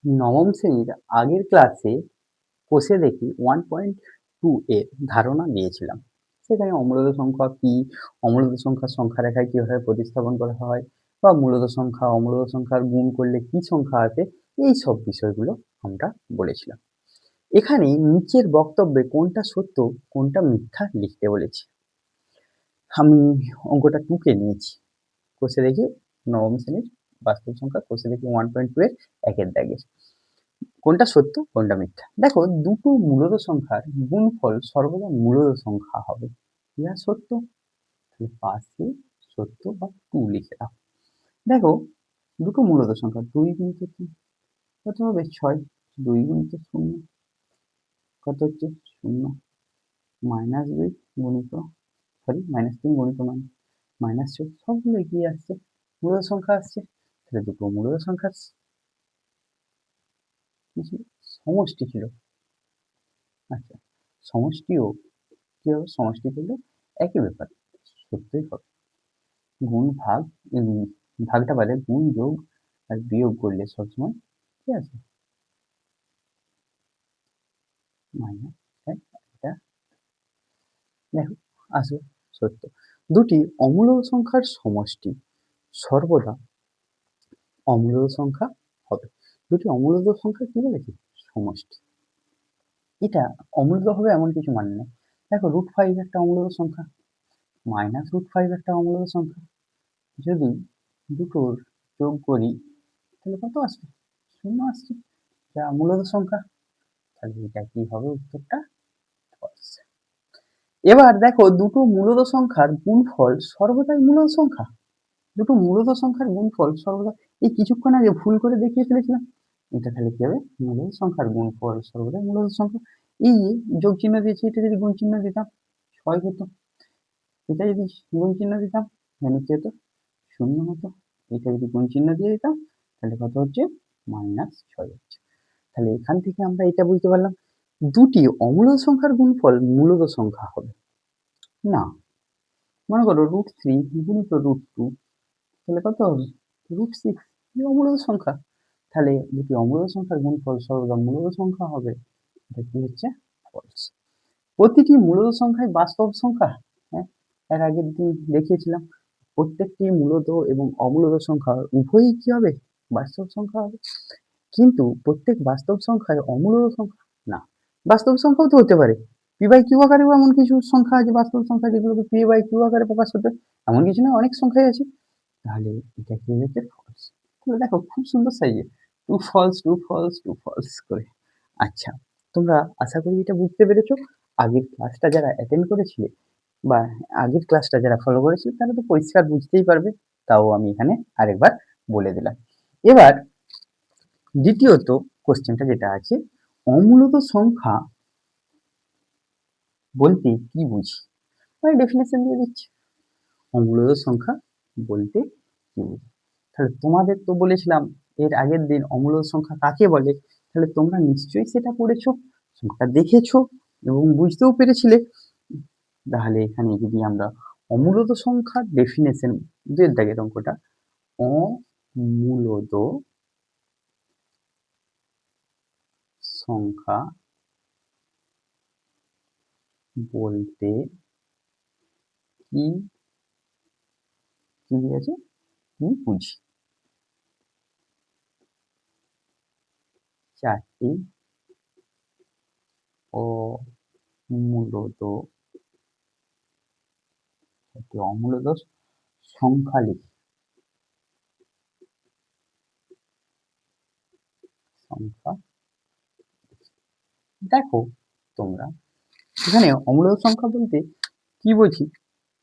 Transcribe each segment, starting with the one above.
নবম শ্রেণীর আগের ক্লাসে কষে দেখি 1.2 এর ধারণা দিয়েছিলাম। সেখানে অমূলদ সংখ্যা কি, অমূলদ সংখ্যার সংখ্যা রেখায় কিভাবে প্রতিস্থাপন করা হয়, বা মূলদ সংখ্যা অমূলদ সংখ্যার গুণ করলে কি সংখ্যা আসে, এই সব বিষয়গুলো আমরা বলেছিলাম। এখানে নিচের বক্তব্যে কোনটা সত্য কোনটা মিথ্যা লিখতে বলেছি। আমি অঙ্কটা টুকে নিয়েছি। কষে দেখি নবম শ্রেণীর বাস্তব সংখ্যা কষে দেখি 1.2 এর একের দাগের। কোনটা সত্য কোনটা মিথ্যা। দেখো, দুটো মূলদ সংখ্যার গুণফল সর্বদা মূলদ সংখ্যা হবে। ইহা সত্য, তাহলে পাশে সত্য বা 2 লিখে দাও। দেখো, দুটো মূলদ সংখ্যা 2 গুণিত 3 কত হবে 6, 2 গুণিত 0 কত হচ্ছে 0, -2 গুণিত -3 গুণিত -6 সবগুলো কি আসছে মূলদ সংখ্যা আসছে। তাহলে দুটো মূলদ সংখ্যার কি ছিল, সমষ্টি ছিল। আচ্ছা, সমষ্টিও কি হবে, সমষ্টি করলে একই ব্যাপার, সত্যই হবে। গুণ ভাগ, ভাগটা বাদে গুণ যোগ আর বিয়োগ করলে সবসময় কি আছে মাইনাস, তাই এটা দেখো আসবে সত্য। দুটি অমূলদ সংখ্যার সমষ্টি সর্বদা অমূলদ সংখ্যা হবে। দুটি অমূলদ সংখ্যা কি বলেছি, সমষ্টি। এটা অমূলদ হবে এমন কিছু মানে নেই। দেখো, √5 একটা অমূলদ সংখ্যা, -√5 একটা অমূলদ সংখ্যা। যদি দুটোর যোগ করি তাহলে কত আসবে, 0 আসছে, যা মূলদ সংখ্যা। তাহলে এটা কি হবে, উত্তরটা ফলস। এবার দেখো, দুটো মূলদ সংখ্যার গুণফল সর্বদাই মূলদ সংখ্যা। দুটো মূলদ সংখ্যার গুণফল সর্বদা, এই কিছুক্ষণ আগে ভুল করে দেখিয়ে ফেলেছিলাম। এটা তাহলে কি হবে, মূলদ সংখ্যার গুণফল সর্বদাই মূলদ সংখ্যা। এই যোগ চিহ্ন দিয়েছি, এটা যদি গুণ চিহ্ন দিতাম 6 হতো, এটা যদি গুণ চিহ্ন দিতাম তাহলে কি হতো, 0 হতো। এটা যদি গুণ চিহ্ন দিয়ে দিতাম তাহলে কত হচ্ছে, -6 হচ্ছে। তাহলে এখান থেকে আমরা এটা বুঝতে পারলাম দুটি অমূলদ সংখ্যার গুণফল মূলদ সংখ্যা হবে না। মনে করো √3 গুণিত √2 তাহলে কত হবে, √6, অমূলদ সংখ্যা। তাহলে দুটি অমূলদ সংখ্যার গুণফল সর্বদা মূলদ সংখ্যা হবে, এটা কি হচ্ছে ফলস। প্রতিটি মূলদ সংখ্যাই বাস্তব সংখ্যা। হ্যাঁ, এর আগের দিন দেখিয়েছিলাম প্রত্যেকটি মূলদ এবং অমূলদ সংখ্যা উভয়ই কি হবে, বাস্তব সংখ্যা হবে। কিন্তু প্রত্যেক বাস্তব সংখ্যায় অমূলদ সংখ্যা না। বাস্তব সংখ্যাও তো হতে পারে, p/q আকারেও এমন কিছু সংখ্যা আছে, বাস্তব সংখ্যা যেগুলোকে p/q আকারে প্রকাশ করতে, এমন কিছু না, অনেক সংখ্যাই আছে। তাহলে এটা কি হচ্ছে ফলস। তাহলে দেখো, খুব সুন্দর সাইজে টু ফলস টু ফলস টু ফলস করে। আচ্ছা, তোমরা আশা করি এটা বুঝতে পেরেছো। আগের ক্লাসটা যারা অ্যাটেন্ড করেছিলে বা আগের ক্লাসটা যারা ফলো করেছিলে তারা তো পরিষ্কার বুঝতেই পারবে, তাও আমি এখানে আরেকবার বলে দিলাম। এবার দ্বিতীয়ত কোশ্চেনটা যেটা আছে, অমূলদ সংখ্যা বলতে কি বুঝি, আমি ডেফিনেশন দিয়ে দিচ্ছি। অমূলদ সংখ্যা বলতে কি বুঝি, তাহলে তোমাদের তো বলেছিলাম এর আগের দিন অমূলদ সংখ্যা কাকে বলে। তাহলে তোমরা নিশ্চয়ই সেটা পড়েছো, সংখ্যা দেখেছো এবং বুঝতেও পেরেছিলে। তাহলে এখানে যদি আমরা অমূলদ সংখ্যার ডেফিনেশন, 2 দাগের অঙ্কটা, অমূলদ সংখ্যা বলতে কি কি আছে, কি বুঝি। 4টি অমূলদ অমূলদ সংখ্যা লিখি, সংখ্যা। দেখো তোমরা এখানে অমূলদ সংখ্যা বলতে কি বুঝি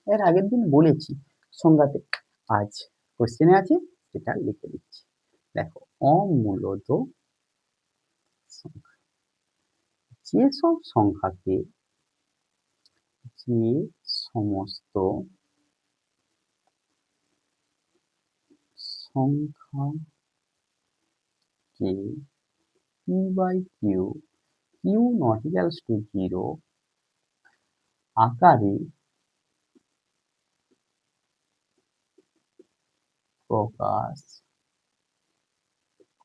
এর আগের দিন বলেছি সংজ্ঞাতে, আজ কোশ্চেনে আছে সেটা লিখে দিচ্ছি। দেখো, অমূলদ সংখ্যা যেসব সংখ্যাকে, যে সমস্ত সংখ্যাকে p/q, q not equals to 0 আকারে প্রকাশ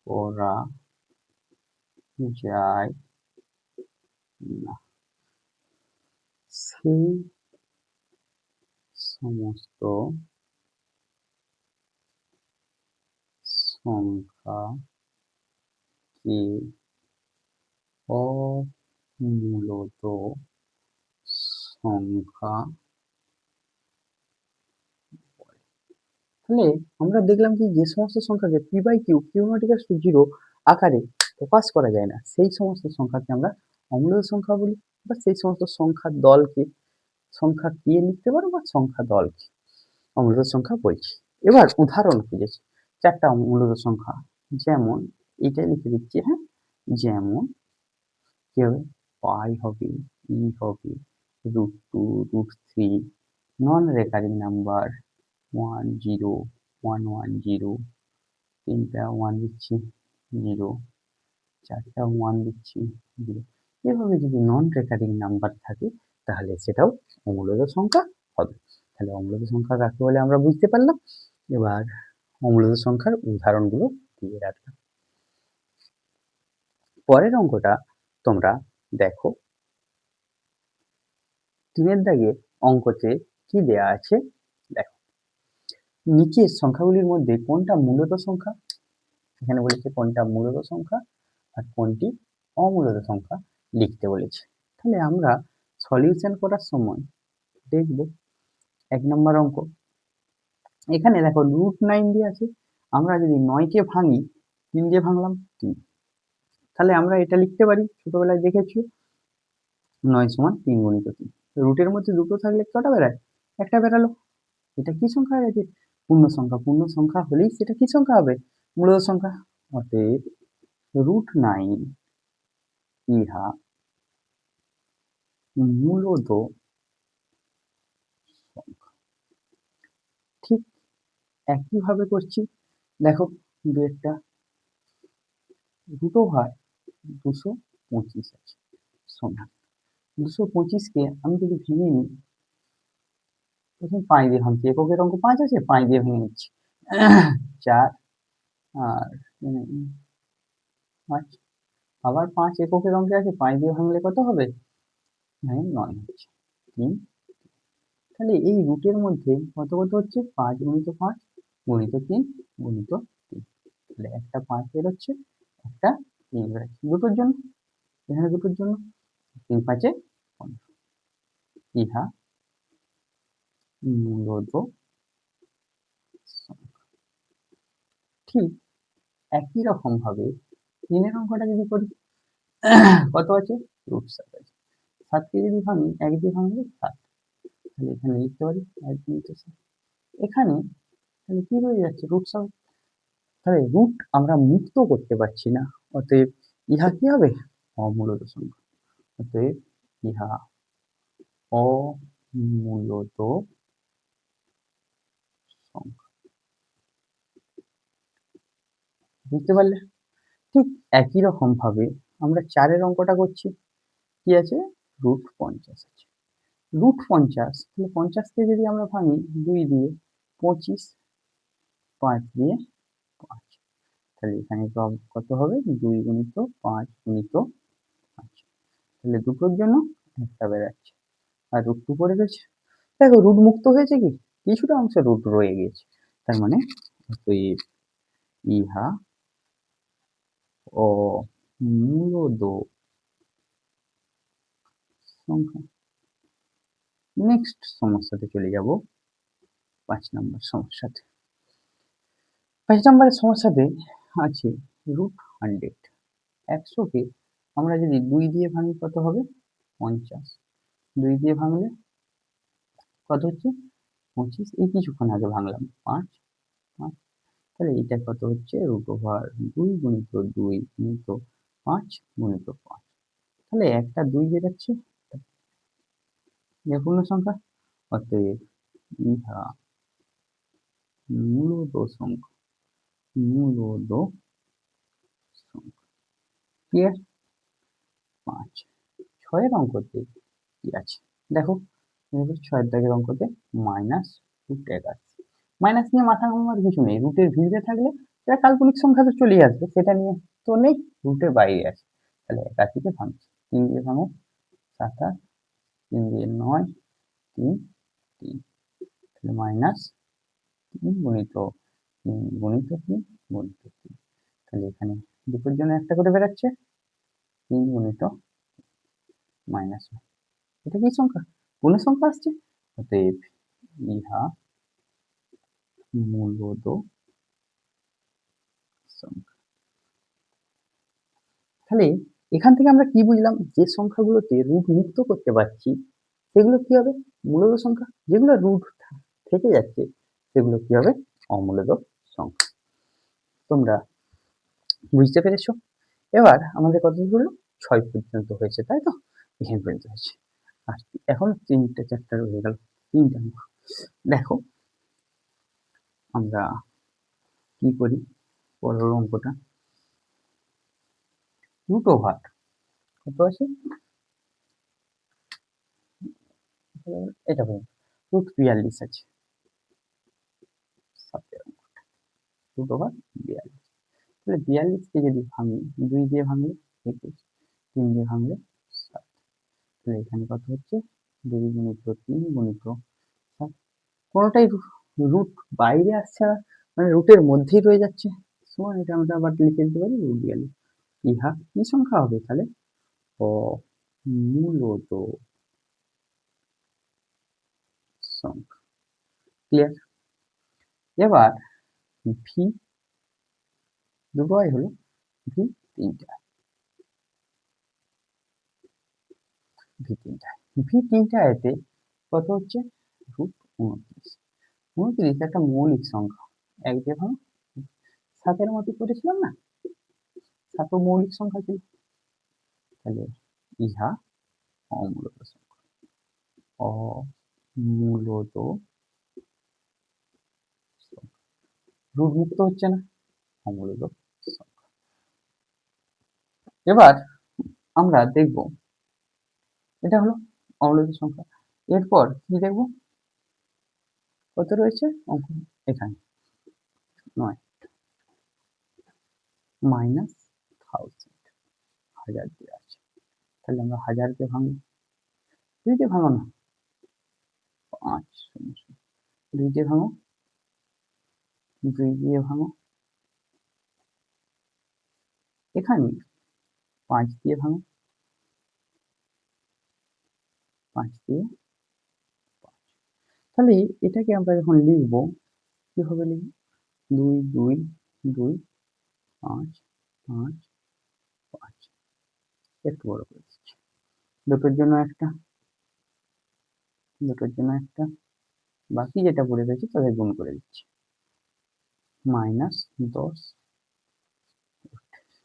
করা যায় না, সেই সমস্ত সংখ্যাকে অমূলত সংখ্যা। তাহলে আমরা দেখলাম কি যে সমস্ত সংখ্যাকে p by q q not equals to 0 আকারে প্রকাশ করা যায় না সেই সমস্ত সংখ্যাকে আমরা অমূলত সংখ্যা বলি, বা সেই সমস্ত সংখ্যার দলকে সংখ্যা কে লিখতে পারো বা সংখ্যা দলকে অমূলত সংখ্যা বলছি। এবার উদাহরণ খুঁজেছি 4টা অমূলত সংখ্যা, যেমন এটাই লিখে দিচ্ছি, হ্যাঁ, যেমন কি হবে, পাই হবে, ই হবে, √2, √3, নন রেকারিং নাম্বার 1 0 1 1 0, 3টা 1 দিচ্ছি 0, 4টা 1 দিচ্ছি 0। এভাবে যদি নন রেকারিং নাম্বার থাকে তাহলে সেটাও অমূলত সংখ্যা হবে। তাহলে অমূলত সংখ্যা কাকে বলে আমরা বুঝতে পারলাম। এবার অমূলত সংখ্যার উদাহরণগুলো দিয়ে রাখলাম। পরের অঙ্কটা তোমরা দেখো, 3 দাগে অঙ্কতে কি দেয়া আছে দেখো, নিচের সংখ্যাগুলির মধ্যে কোনটা মূলত সংখ্যা, এখানে বলেছে কোনটা মূলত সংখ্যা আর কোনটি অমূলত সংখ্যা লিখতে বলেছে। তাহলে আমরা সলিউশন করার সময় দেখব 1 নম্বর অঙ্ক, এখানে দেখো √9 দিয়ে আছে, আমরা যদি 9 কে ভাঙি 3 দিয়ে ভাঙলাম 3, তাহলে আমরা এটা লিখতে পারি, ছোটবেলায় দেখেছি 9 সমান 3 গুণিত 3। রুটের মধ্যে দুটো থাকলে কটা বেরায়, একটা বেরালো। এটা কি সংখ্যা হয়ে গেছে, পূর্ণ সংখ্যা। পূর্ণ সংখ্যা হলেই সেটা কি সংখ্যা হবে, মূলত সংখ্যা। অতএব √9 ইহা মূলত সংখ্যা। ঠিক একইভাবে করছি, দেখো দুয়েরটা √225 আছে সমান 225কে আমি যদি ভেঙে নিই, প্রথম 5 দিয়ে ভাঙছি, এককের অঙ্ক 5 আছে, 5 দিয়ে ভেঙে নিচ্ছি 4 আর 5, আবার 5 এককের অঙ্কে আছে, 5 দিয়ে ভাঙলে কত হবে, 9 হচ্ছে 3। তাহলে এই রুটের মধ্যে কত কত হচ্ছে, 5 গুণিত 5 গুণিত 3 গুণিত 3, তাহলে একটা 5 বেরোচ্ছে, একটা 3 বেরোচ্ছে দুটোর জন্য, এখানে দুটোর জন্য 3 5 15। ইহা মূলত সংখ্যা। ঠিক একই রকম ভাবে 3 এর অঙ্কটা যদি করি, কত আছে, √7 আছে, 7কে যদি ভাঙি 1 দিয়ে ভাঙলে 7, তাহলে এখানে লিখতে পারি 1 গুণিত 7। এখানে তাহলে কি রয়ে যাচ্ছে, √7। তাহলে রুট আমরা মুক্ত করতে পারছি না, অতএব ইহা কি হবে, অমূলত সংখ্যা। অতএব ইহা অমূলত সংখ্যা। বুঝতে পারলে। ঠিক একই রকম ভাবে আমরা 4 এর অঙ্কটা করছি, কি আছে, √50 আছে। √50, তাহলে 50 কে যদি আমরা ভাঙি 2 দিয়ে, 25, 5 দিয়ে 5, তাহলে এখানে কত হবে, 2 গুণিত 5 গুণিত 5, তাহলে দুটোর জন্য একটা বেরাচ্ছে আর √2 পড়ে গেছে। দেখো রুট মুক্ত হয়েছে কি, কিছুটা অংশ রুট রয়ে গেছে, তার মানে অতএব ইহা অমূলত সংখ্যা। নেক্সট সমস্যাতে চলে যাব, 5 নম্বর সমস্যাতে। 5 নম্বরের সমস্যাতে আছে √100, 100কে আমরা যদি 2 দিয়ে ভাঙি কত হবে, 50, 2 দিয়ে ভাঙলে কত হচ্ছে, 25, এই কিছুক্ষণ আগে ভাঙলাম 5, 5, তাহলে এটা কত হচ্ছে, √2 গুণিত 2 গুণিত 5 গুণিত 5, তাহলে একটা 2 বেরোচ্ছে, পূর্ণ সংখ্যা। অতএব ইহা মূলত সংখ্যা, মূলত সংখ্যা। ক্লিয়ার। 5 6 এর অঙ্কতে কি আছে দেখো, 6 দাগের অঙ্কতে -√1 আছে। মাইনাস নিয়ে মাথা ঘামানোর কিছু নেই, রুটের ভিতরে থাকলে সেটা কাল্পনিক সংখ্যা তো চলেই আসবে, সেটা নিয়ে তো নেই, রুটের বাইরে আছে। তাহলে 81 ভাঙছি, 3 দিয়ে ভাঙো 27, 3 দিয়ে 9, 3, 3, তাহলে মাইনাস 3 গুণিত 3 গুণিত 3 গুণিত 3, তাহলে এখানে দুটোর জন্য একটা করে বেরাচ্ছে, 3 গুণিত মাইনাস 1, এটা কি সংখ্যা? পূর্ণ সংখ্যা আসছে, অতএব ইহা মূলদ সংখ্যা। তাহলে এখান থেকে আমরা কি বুঝলাম? যে সংখ্যাগুলোতে রুট মুক্ত করতে পারছি সেগুলো কি হবে? মূলদ সংখ্যা। যেগুলো রুট থেকে যাচ্ছে সেগুলো কি হবে? অমূলদ সংখ্যা। তোমরা বুঝতে পেরেছো? এবার আমাদের কত হলো? 6 পর্যন্ত হয়েছে, তাই তো? এখান পর্যন্ত হয়েছে। আর এখন 3টে চ্যাপ্টার হয়ে গেল, 3টা অঙ্ক। দেখো আমরা কি করি পরের অঙ্কটা। রুট ওভার কত আছে? এটা পর্যন্ত রুট 42 আছে। রুট ওভার 42, তাহলে 42 কে যদি ভাঙি, 2 দিয়ে ভাঙলে 21, 3 দিয়ে ভাঙলে 7, তাহলে এখানে কত হচ্ছে? 2 গুণিত 3 গুণিত 7, কোনোটাই রুট বাইরে আসছে না, মানে রুটের মধ্যেই রয়ে যাচ্ছে, সমান এটা আমরা আবার লিখে দিতে পারি রুট 42। ইহা কি সংখ্যা হবে তাহলে? অমূলদ সংখ্যা। ক্লিয়ার? এবার ভি দুটো হয় হলো, ভি তিনটা, ভি তিনটা এতে কত হচ্ছে? রুট 29। 29 একটা মৌলিক সংখ্যা, এক দিয়ে ভাঙো, 7-এর মতো করেছিলাম না? 7ও মৌলিক সংখ্যা ছিল, তাহলে ইহা অমূলদ সংখ্যা। অমূলদ সংখ্যা, রুট মুক্ত হচ্ছে না, অমূলদ সংখ্যা। এবার আমরা দেখব, এটা হলো অমূলদ সংখ্যা। এরপর কি দেখব? কত রয়েছে অঙ্ক এখানে? 9 মাইনাস 1000, 1000 দিয়ে আছে, তাহলে আমরা 1000 কে ভাঙবো, 2 দিয়ে ভাঙো না, 5 0 0, 2 দিয়ে ভাঙো, 2 দিয়ে ভাঙো, এখানে 5 দিয়ে ভাঙো, 5 দিয়ে 5, তাহলে এটাকে আমরা যখন লিখবো কিভাবে লিখবো? 2 2 2 5 5 5, একটু বড় করে দিচ্ছি, দুটোর জন্য একটা, দুটোর জন্য একটা, বাকি যেটা পড়ে রয়েছে তাদের গুণ করে দিচ্ছি, মাইনাস 10।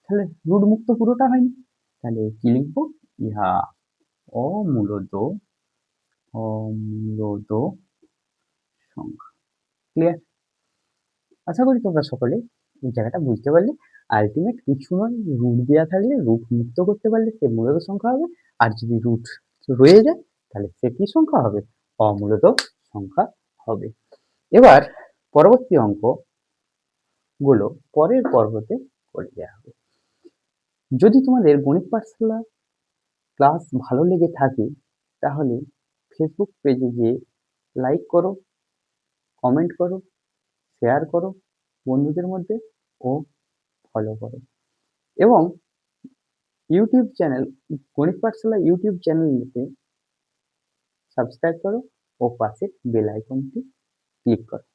তাহলে রুট মুক্ত পুরোটা হয়নি, তাহলে কি লিখবো? ইহা অমূলদ সংখ্যা। ক্লিয়ার? আশা করি তোমরা সকলে এই জায়গাটা বুঝতে পারলে। আলটিমেট কিছু নয়, রুট দেওয়া থাকলে রুট মুক্ত করতে পারলে সে মূলদ সংখ্যা হবে, আর যদি রুট রয়ে যায় তাহলে সে কি সংখ্যা হবে? অমূলদ সংখ্যা হবে। এবার পরবর্তী অঙ্ক গুলো পরের পর্বতে করে দেওয়া হবে। যদি তোমাদের গণিত পাঠশালা ক্লাস ভালো লেগে থাকে তাহলে ফেসবুক পেজে গিয়ে লাইক করো, কমেন্ট করো, শেয়ার করো বন্ধুদের মধ্যে ও ফলো করো, এবং ইউটিউব চ্যানেল গণিত পাঠশালা ইউটিউব চ্যানেলটিতে সাবস্ক্রাইব করো ও পাশে বেল আইকনটি ক্লিক করো।